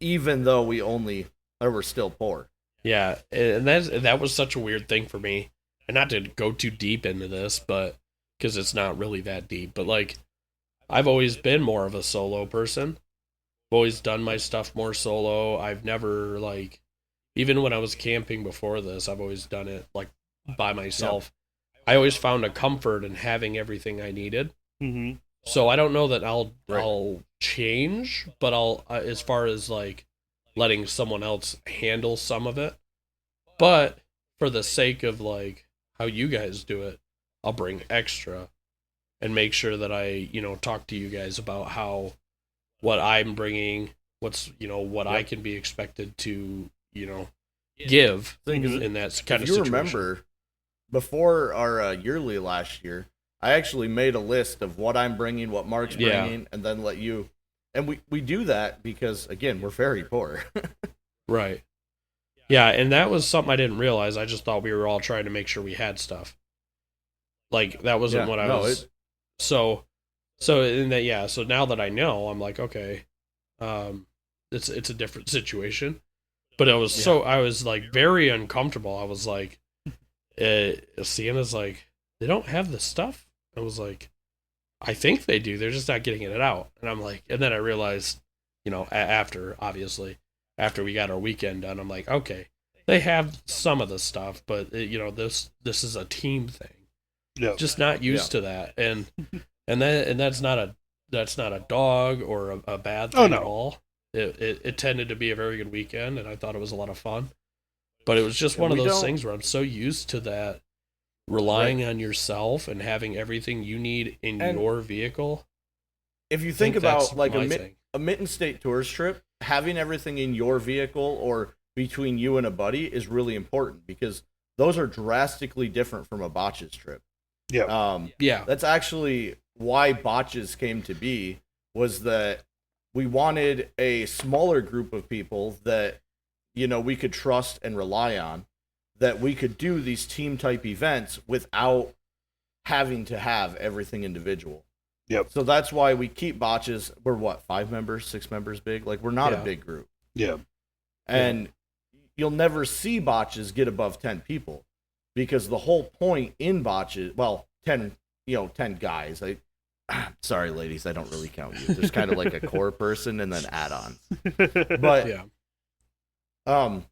even though we're still poor. yeah, and that was such a weird thing for me. And not to go too deep into this, but because it's not really that deep, but like, I've always been more of a solo person. I've always done my stuff more solo. I've never like, even when I was camping before this, I've always done it like by myself. I always found a comfort in having everything I needed. Mm-hmm. So I don't know that I'll Right. change, but I'll as far as like letting someone else handle some of it. But for the sake of like how you guys do it, I'll bring extra and make sure that I, talk to you guys about what I'm bringing, what I Yep. can be expected to, give Thing is, in that kind if of you situation. remember, before our yearly last year, I actually made a list of what I'm bringing, what Mark's Yeah. bringing, and then let you. And we do that because, again, we're very poor. Right. Yeah, and that was something I didn't realize. I just thought we were all trying to make sure we had stuff. Like that wasn't Yeah, what I no, was. So in that so now that I know, I'm like, okay, it's a different situation. But I was like very uncomfortable. I was like, Sienna's like, they don't have the stuff. I was like, I think they do. They're just not getting it out. And I'm like, and then I realized, after we got our weekend done, I'm like, okay, they have some of the stuff, but this is a team thing. Yeah. Just not used to that, and that's not a dog or a bad thing Oh, no. at all. It tended to be a very good weekend, and I thought it was a lot of fun. But it was just Yeah, one of we those don't- things where I'm so used to that, relying on yourself and having everything you need in And your vehicle. If you I think that's about like my thing. a Mitten State tourist trip, having everything in your vehicle or between you and a buddy is really important because those are drastically different from a botches trip. Yeah. Yeah, That's actually why botches came to be, was that we wanted a smaller group of people that we could trust and rely on, that we could do these team type events without having to have everything individual. Yep. So that's why we keep botches. We're what, 5 members, 6 members big? Like, we're not Yeah. a big group. Yeah. And you'll never see botches get above 10 people because the whole point in botches, well, 10 10 guys. Sorry, ladies, I don't really count you. There's kind of like a core person and then add-ons. But Yeah.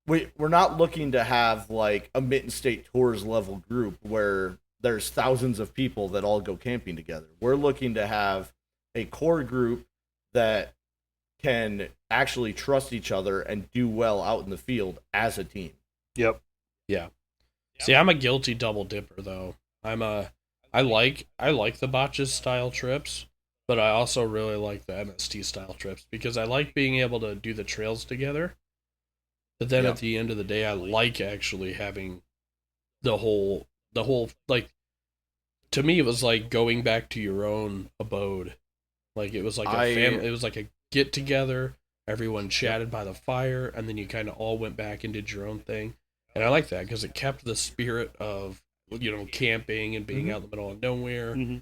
we're not looking to have like a Mitten State Tours level group where there's thousands of people that all go camping together. We're looking to have a core group that can actually trust each other and do well out in the field as a team. Yep. Yeah. See, I'm a guilty double dipper though. I like the botches style trips, but I also really like the MST style trips because I like being able to do the trails together. But then at the end of the day, I like actually having the whole like, to me it was like going back to your own abode. Like it was like a family, it was like a get together, everyone chatted by the fire, and then you kind of all went back and did your own thing. And I like that because it kept the spirit of, camping and being out in the middle of nowhere.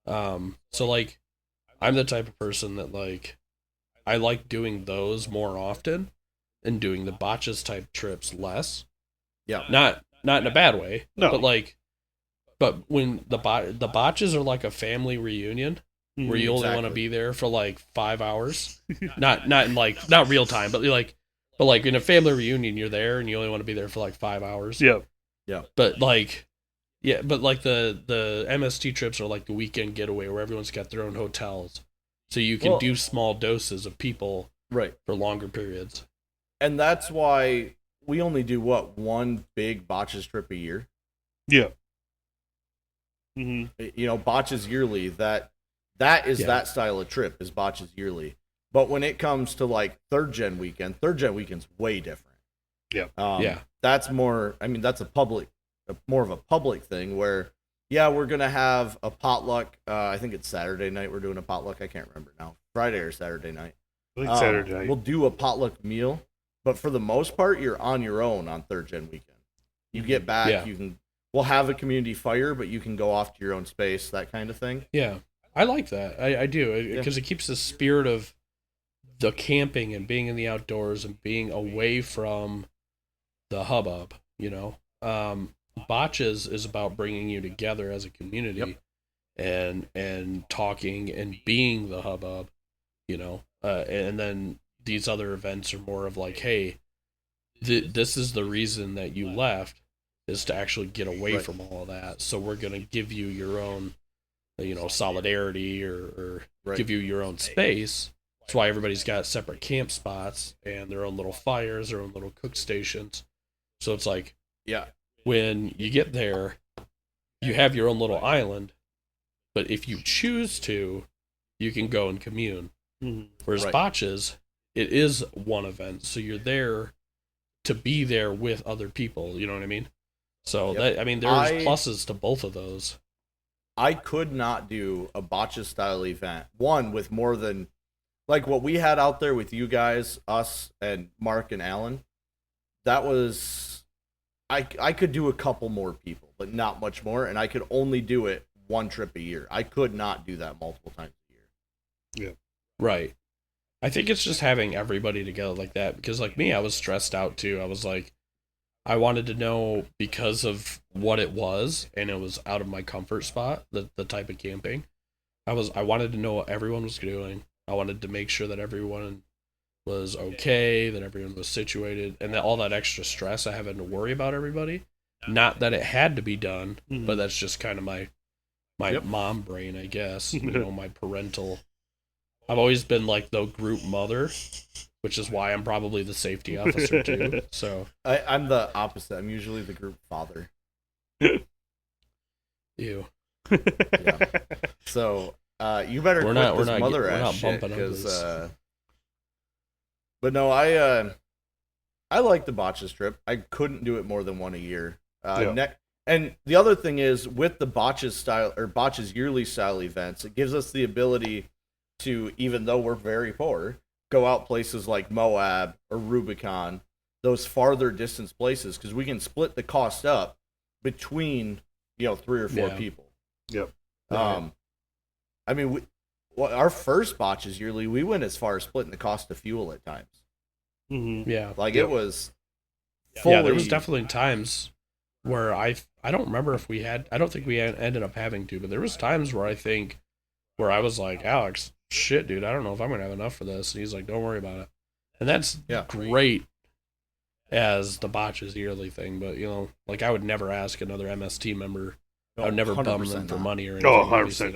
So like, I'm the type of person that like, I like doing those more often and doing the botches type trips less. Yeah. Not in a bad way. No. But when the botches are like a family reunion where you only want to be there for like 5 hours, not in like, not real time, but like in a family reunion, you're there and you only want to be there for like 5 hours. Yep. Yeah. But like, the MST trips are like the weekend getaway where everyone's got their own hotels, so you can do small doses of people Right. for longer periods. And that's why we only do one big botches trip a year. Yeah. Botches yearly. That is that style of trip is botches yearly. But when it comes to like third gen weekend's way different. Yeah. That's more. I mean, that's more of a public thing where, we're gonna have a potluck. I think it's Saturday night. We're doing a potluck. I can't remember now. Friday or Saturday night. I think Saturday night. We'll do a potluck meal, but for the most part, you're on your own on third gen weekend. You get back, we'll have a community fire, but you can go off to your own space, that kind of thing. Yeah, I like that. I do, because it keeps the spirit of the camping and being in the outdoors and being away from the hubbub. Botches is about bringing you together as a community, and talking and being the hubbub. And then these other events are more of like, hey, this is the reason that you left, is to actually get away from all of that. So we're going to give you your own, solidarity or give you your own space. That's why everybody's got separate camp spots and their own little fires, their own little cook stations. So it's like, when you get there, you have your own little island, but if you choose to, you can go and commune. Whereas botches, it is one event, so you're there to be there with other people. You know what I mean? So there's pluses to both of those. I could not do a botches style event with more than like what we had out there with you guys, us and Mark and Alan. That was I could do a couple more people, but not much more, and I could only do it one trip a year. I could not do that multiple times a year. Yeah. Right. I think it's just having everybody together like that, because like me, I was stressed out too. I was like, I wanted to know, because of what it was, and it was out of my comfort spot, the type of camping. I wanted to know what everyone was doing. I wanted to make sure that everyone was okay, that everyone was situated, and that all that extra stress I having to worry about everybody. Not that it had to be done, but that's just kind of my mom brain, I guess. My parental. I've always been like the group mother, which is why I'm probably the safety officer too. So I'm the opposite. I'm usually the group father. Ew. Yeah. So you better quit this mother ass shit, because. But no, I like the botches trip. I couldn't do it more than one a year. And the other thing is, with the botches style or botches yearly style events, it gives us the ability to, even though we're very poor, go out places like Moab or Rubicon, those farther distance places, because we can split the cost up between 3 or 4 people. Yep. I mean, our first botches yearly, we went as far as splitting the cost of fuel at times. Yeah. Like it was fully... Yeah, there was definitely times where I don't remember if we had. I don't think we ended up having to, but there was times where I think where I was like, Alex, shit, dude, I don't know if I'm gonna have enough for this, and he's like, don't worry about it, and that's great as the botches yearly thing. But like I would never ask another MST member. I would never bum them for money or anything. Oh, 100%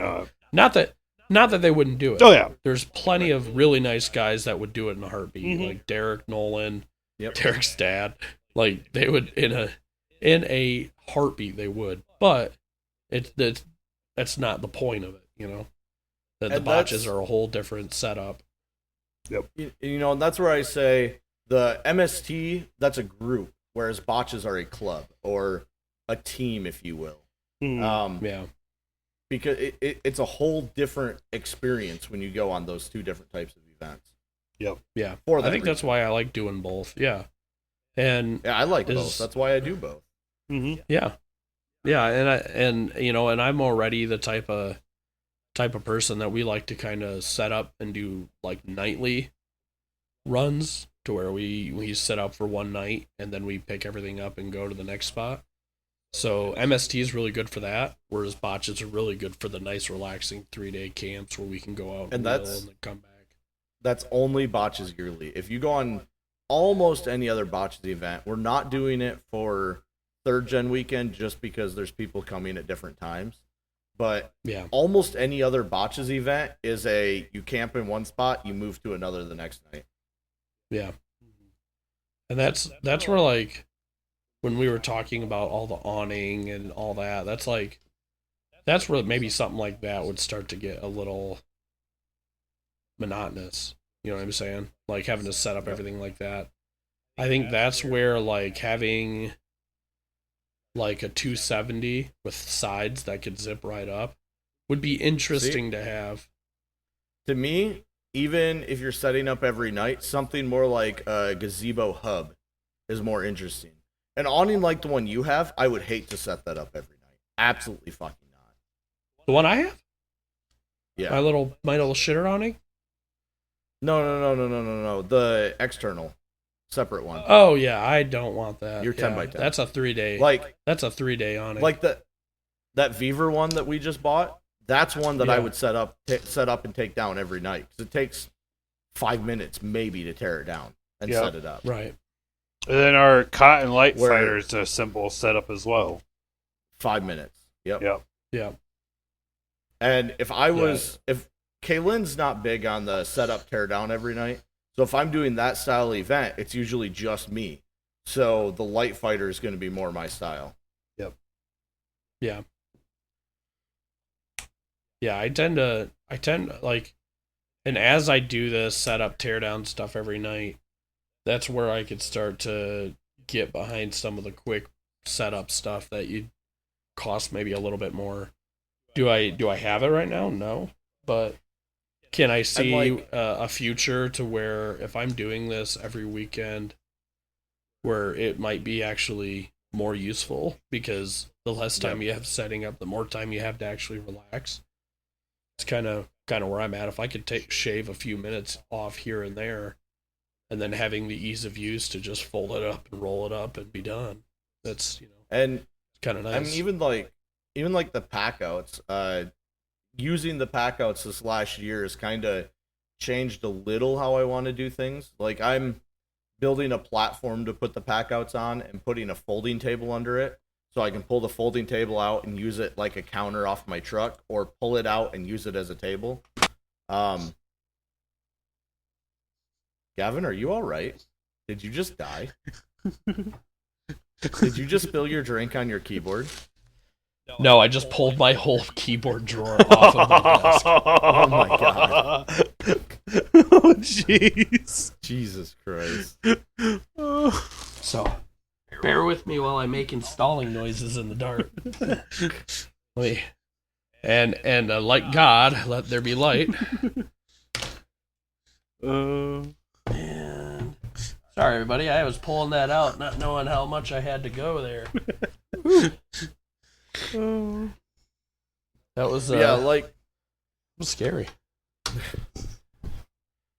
not. Not that they wouldn't do it. Oh yeah, there's plenty of really nice guys that would do it in a heartbeat, like Derek Nolan, Derek's dad. Like they would in a heartbeat they would, but that's not the point of it, That the botches are a whole different setup. Yep. And that's where I say the MST, that's a group, whereas botches are a club or a team, if you will. Yeah. Because it's a whole different experience when you go on those two different types of events. Yep. Yeah. I think that's why I like doing both. Yeah. And I like both. That's why I do both. Mm-hmm. Yeah. Yeah, and I'm already the type of person that we like to kind of set up and do like nightly runs to where we set up for one night and then we pick everything up and go to the next spot. So MST is really good for that, whereas botches are really good for the nice, relaxing 3-day camps where we can go out and then come back. That's only botches yearly. If you go on almost any other botches event, we're not doing it for third gen weekend just because there's people coming at different times. But almost any other botches event is you camp in one spot, you move to another the next night. Yeah. And that's where, like, when we were talking about all the awning and all that, that's where maybe something like that would start to get a little monotonous. You know what I'm saying? Like having to set up everything like that. I think that's where, like, having like a 270 with sides that could zip right up would be interesting to have. To me, even if you're setting up every night, something more like a gazebo hub is more interesting. An awning like the one you have, I would hate to set that up every night. Absolutely fucking not. The one I have? Yeah. My little shitter awning? No. The external. Separate one. Oh, yeah, I don't want that. You're 10 by 10. That's a 3-day. That's a 3-day awning. Like that Viver one that we just bought, that's one that I would set up and take down every night. Because it takes 5 minutes maybe to tear it down and set it up. Right. And then our Cotton Light Fighter is a simple setup as well. 5 minutes. Yep. And if Kaylin's not big on the setup tear down every night, so if I'm doing that style event, it's usually just me. So the Light Fighter is going to be more my style. Yep. Yeah. Yeah, I tend to like, and as I do this setup tear down stuff every night, that's where I could start to get behind some of the quick setup stuff that you cost maybe a little bit more. Do I have it right now? No, but can I see a future to where if I'm doing this every weekend, where it might be actually more useful because the less time you have setting up, the more time you have to actually relax. It's kind of where I'm at. If I could shave a few minutes off here and there, and then having the ease of use to just fold it up and roll it up and be done. That's and kind of nice. I mean, even like the pack outs. Using the pack outs this last year has kind of changed a little how I want to do things. Like I'm building a platform to put the pack outs on and putting a folding table under it, so I can pull the folding table out and use it like a counter off my truck, or pull it out and use it as a table. Gavin, are you all right? Did you just die? Did you just spill your drink on your keyboard? No, I just pulled my whole keyboard drawer off of my desk. Oh my god. Oh jeez. Jesus Christ. So, bear with me while I make installing noises in the dark. And like God, let there be light. And sorry, everybody, I was pulling that out, not knowing how much I had to go there. That was it was scary.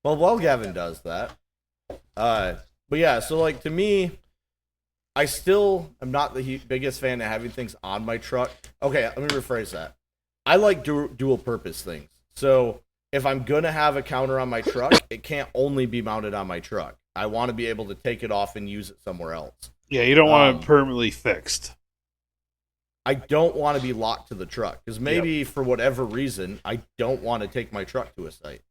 Well, while Gavin does that, but yeah, so like to me, I still am not the biggest fan of having things on my truck. Okay, let me rephrase that. I like dual purpose things. So if I'm going to have a counter on my truck, it can't only be mounted on my truck. I want to be able to take it off and use it somewhere else. Yeah, you don't want it permanently fixed. I don't want to be locked to the truck because maybe for whatever reason, I don't want to take my truck to a site.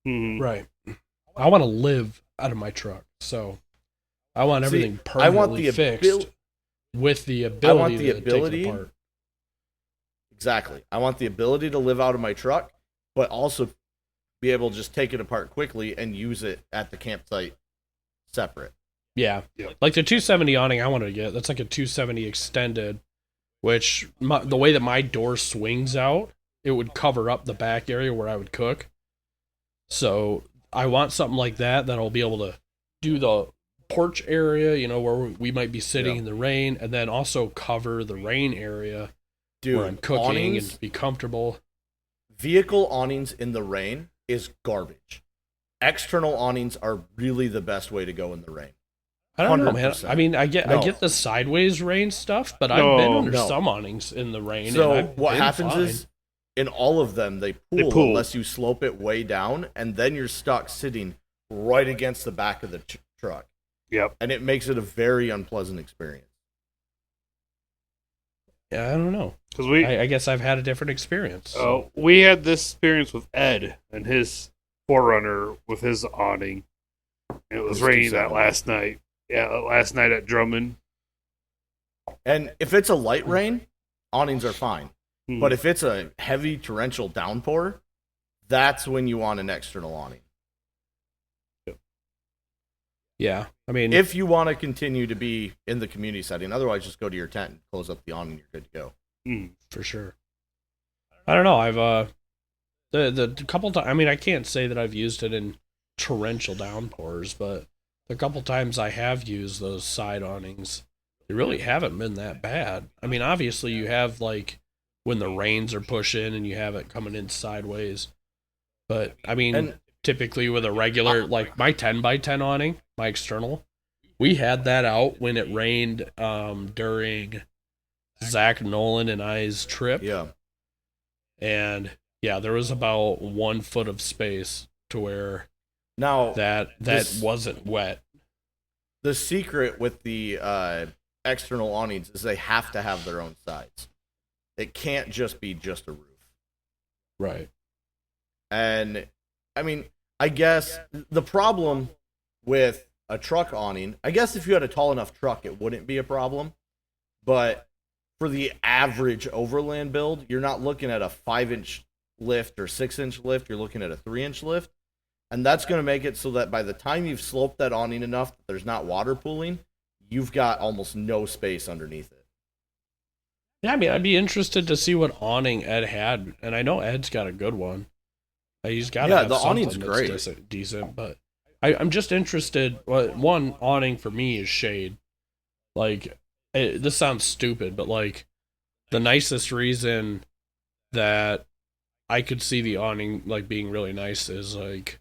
Mm-hmm. Right. I want to live out of my truck, so I want everything permanently fixed with the ability to take it apart. Exactly. I want the ability to live out of my truck, but also be able to just take it apart quickly and use it at the campsite separate. Yeah. Yep. Like the 270 awning I wanted to get, that's like a 270 extended, which the way that my door swings out, it would cover up the back area where I would cook. So I want something like that that'll be able to do the porch area, you know, where we might be sitting in the rain, and then also cover the rain area where I'm cooking awnings, and be comfortable. Vehicle awnings in the rain is garbage. External awnings are really the best way to go in the rain. I don't know, man. I mean, I get the sideways rain stuff, but I've been under some awnings in the rain. So what happens is, in all of them, they pool unless you slope it way down, and then you're stuck sitting right against the back of the truck. Yep. And it makes it a very unpleasant experience. Yeah, I don't know. Because I guess I've had a different experience. Oh, we had this experience with Ed and his Forerunner with his awning. It was raining that last night. Yeah, last night at Drummond. And if it's a light rain, awnings are fine. But if it's a heavy torrential downpour, that's when you want an external awning. Yeah, I mean, if you want to continue to be in the community setting, otherwise just go to your tent and close up the awning. You're good to go. For sure. I don't know. I've the couple times. I mean, I can't say that I've used it in torrential downpours, but the couple times I have used those side awnings, they really haven't been that bad. I mean, obviously you have like when the rains are pushing and you have it coming in sideways, but I mean, typically with a regular like my 10x10 awning, my external, we had that out when it rained during Zach Nolan and I's trip. Yeah. And yeah, there was about 1 foot of space to where now that wasn't wet. The secret with the external awnings is they have to have their own sides. It can't just be just a roof. Right. And I mean, I guess the problem with a truck awning, I guess if you had a tall enough truck, it wouldn't be a problem. But for the average overland build, you're not looking at a 5-inch lift or 6-inch lift. You're looking at a 3-inch lift. And that's going to make it so that by the time you've sloped that awning enough that there's not water pooling, you've got almost no space underneath it. Yeah, I mean, I'd be interested to see what awning Ed had. And I know Ed's got a good one. He's got to have the something awning's that's great. Decent, but I'm just interested. One awning for me is shade. Like, this sounds stupid, but like the nicest reason that I could see the awning like being really nice is like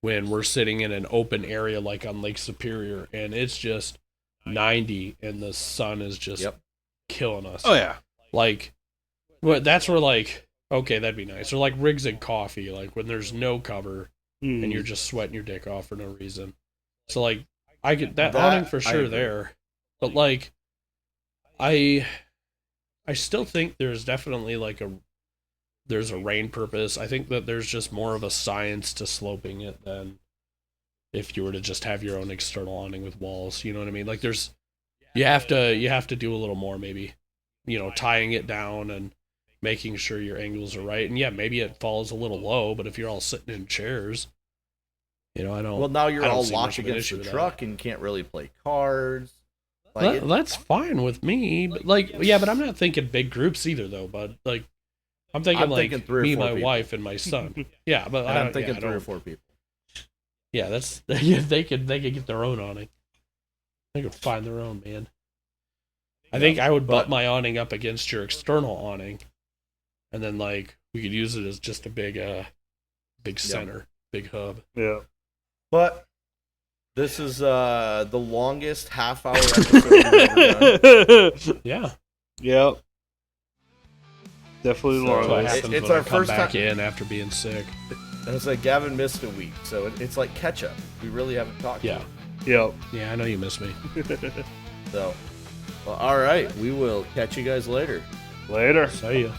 when we're sitting in an open area like on Lake Superior and it's just 90 and the sun is just killing us. Oh yeah. Like, that's where like, okay, that'd be nice. Or like rigs and coffee, like when there's no cover and you're just sweating your dick off for no reason. So like, I get that awning for sure there, but like, I still think there's definitely like there's a rain purpose. I think that there's just more of a science to sloping it than if you were to just have your own external awning with walls. You know what I mean? Like you have to do a little more maybe, you know, tying it down and making sure your angles are right. And yeah, maybe it falls a little low, but if you're all sitting in chairs, you know, Well, now you're all locked against the truck and can't really play cards. Like that's fine with me, but like, yeah, but I'm not thinking big groups either, though. But like, I'm thinking me, my wife, and my son. Yeah, but I'm thinking 3 or 4 people. Yeah, that's they could get their own awning. They could find their own, man. I think I would butt my awning up against your external awning, and then like we could use it as just a big center, big hub. Yeah. But This is the longest half-hour episode we've ever done. Yeah. Yep. Definitely So, That's what longest. happens it's when our I come first back time- in after being sick. And it's like Gavin missed a week, so it's like catch-up. We really haven't talked. Yeah. Yep. Yeah, I know you miss me. So, well, all right. We will catch you guys later. Later. See ya.